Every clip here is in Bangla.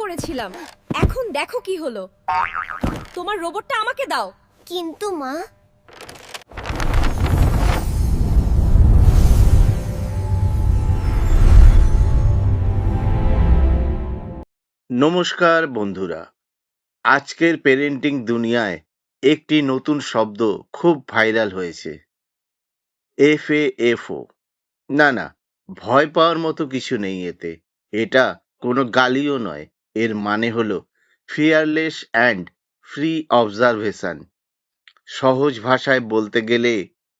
করেছিলাম, এখন দেখো কি হলো। তোমার রোবটটা আমাকে দাও। কিন্তু মা, নমস্কার বন্ধুরা, আজকের পেরেন্টিং দুনিয়ায় একটি নতুন শব্দ খুব ভাইরাল হয়েছে, FAFO। না, ভয় পাওয়ার মতো কিছু নেই এতে। এটা কোনো গালিও নয়। এর মানে হলো ফিয়ারলেস অ্যান্ড ফ্রি অবজারভেশন। সহজ ভাষায় বলতে গেলে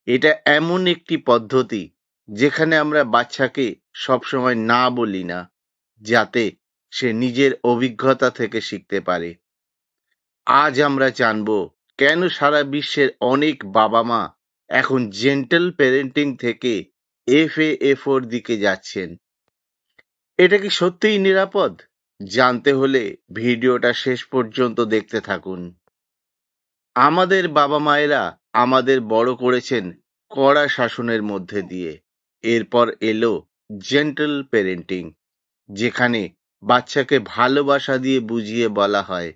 এটা এমন একটি পদ্ধতি যেখানে আমরা বাচ্চাকে সবসময় না বলি না, যাতে সে নিজের অভিজ্ঞতা থেকে শিখতে পারে। আজ আমরা জানব কেন সারা বিশ্বের অনেক বাবা মা এখন জেন্টল প্যারেন্টিং থেকে FAFOর দিকে যাচ্ছেন। এটা কি সত্যিই নিরাপদ? জানতে হলে ভিডিওটা শেষ পর্যন্ত দেখতে থাকুন। আমাদের বাবা মায়েরা আমাদের বড় করেছেন কড়া শাসনের মধ্যে দিয়ে। এরপর এলো জেন্টল প্যারেন্টিং, যেখানে বাচ্চাকে ভালোবাসা দিয়ে বুঝিয়ে বলা হয়।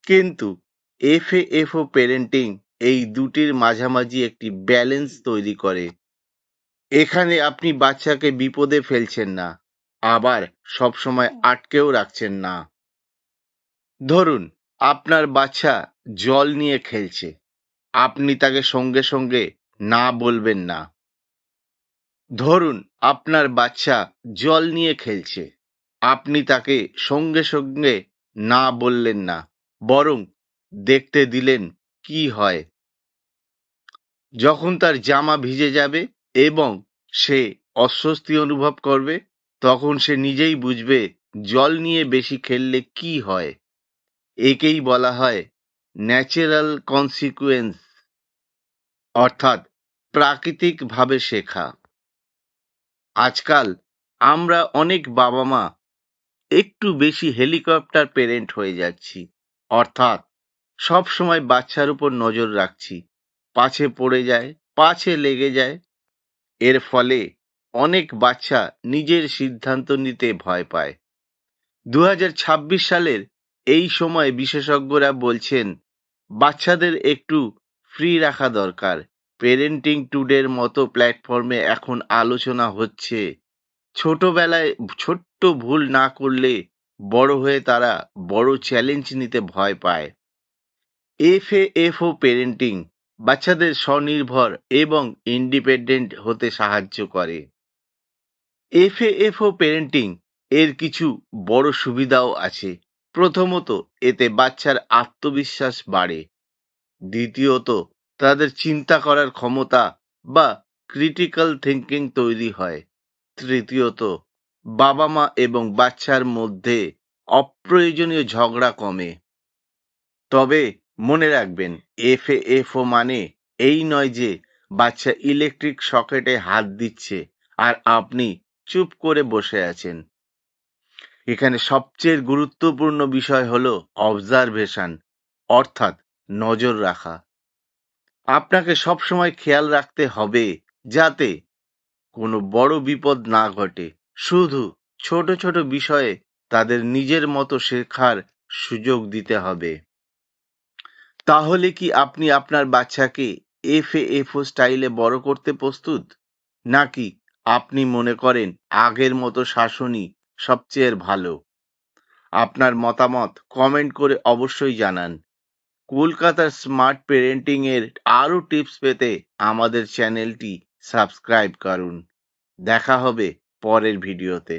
কিন্তু FAFO প্যারেন্টিং এই দুটির মাঝামাঝি একটি ব্যালেন্স তৈরি করে। এখানে আপনি বাচ্চাকে বিপদে ফেলছেন না, আবার সবসময় আটকেও রাখছেন না। ধরুন, আপনার বাচ্চা জল নিয়ে খেলছে, আপনি তাকে সঙ্গে সঙ্গে না বলবেন না। ধরুন, আপনার বাচ্চা জল নিয়ে খেলছে, আপনি তাকে সঙ্গে সঙ্গে না বললেন না, বরং দেখতে দিলেন কি হয়। যখন তার জামা ভিজে যাবে এবং সে অস্বস্তি অনুভব করবে, তখন সে নিজেই বুঝবে জল নিয়ে বেশি খেললে কি হয়। একেই বলা হয় ন্যাচারাল কনসিকুয়েন্স, অর্থাৎ প্রাকৃতিকভাবে শেখা। আজকাল আমরা অনেক বাবা মা একটু বেশি হেলিকপ্টার পেরেন্ট হয়ে যাচ্ছি, অর্থাৎ সব সময় বাচ্চার উপর নজর রাখছি, পাছে পড়ে যায়, পাছে লেগে যায়। এর ফলে অনেক বাচ্চা নিজের সিদ্ধান্ত নিতে ভয় পায়। 2026 সালের এই সময় বিশেষজ্ঞরা বলছেন বাচ্চাদের একটু ফ্রি রাখা দরকার। পেরেন্টিং টুডের মতো প্ল্যাটফর্মে এখন আলোচনা হচ্ছে ছোটবেলায় ছোট্ট ভুল না করলে বড় হয়ে তারা বড় চ্যালেঞ্জ নিতে ভয় পায়। FAFO পেরেন্টিং বাচ্চাদের স্বনির্ভর এবং ইন্ডিপেন্ডেন্ট হতে সাহায্য করে। FAFO পেরেন্টিং এর কিছু বড় সুবিধাও আছে। প্রথমত, এতে বাচ্চার আত্মবিশ্বাস বাড়ে। দ্বিতীয়ত, তাদের চিন্তা করার ক্ষমতা বা ক্রিটিক্যাল থিঙ্কিং তৈরি হয়। তৃতীয়ত, বাবা মা এবং বাচ্চার মধ্যে অপ্রয়োজনীয় ঝগড়া কমে। তবে মনে রাখবেন, FAFO মানে এই নয় যে বাচ্চা ইলেকট্রিক সকেটে হাত দিচ্ছে আর আপনি চুপ করে বসে আছেন। এখানে সবচেয়ে গুরুত্বপূর্ণ বিষয় হলো অবজারভেশন, অর্থাৎ নজর রাখা। আপনাকে সবসময় খেয়াল রাখতে হবে যাতে কোনো বড় বিপদ না ঘটে। শুধু ছোট ছোট বিষয়ে তাদের নিজের মতো শেখার সুযোগ দিতে হবে। তাহলে কি আপনি আপনার বাচ্চাকে FAFO স্টাইলে বড় করতে প্রস্তুত? নাকি আপনি মনে করেন আগের মতো শাসনই সবচেয়ে ভালো? আপনার মতামত কমেন্ট করে অবশ্যই জানান। কলকাতার স্মার্ট পেরেন্টিং এর আরো টিপস পেতে আমাদের চ্যানেলটি সাবস্ক্রাইব করুন। দেখা হবে পরের ভিডিওতে।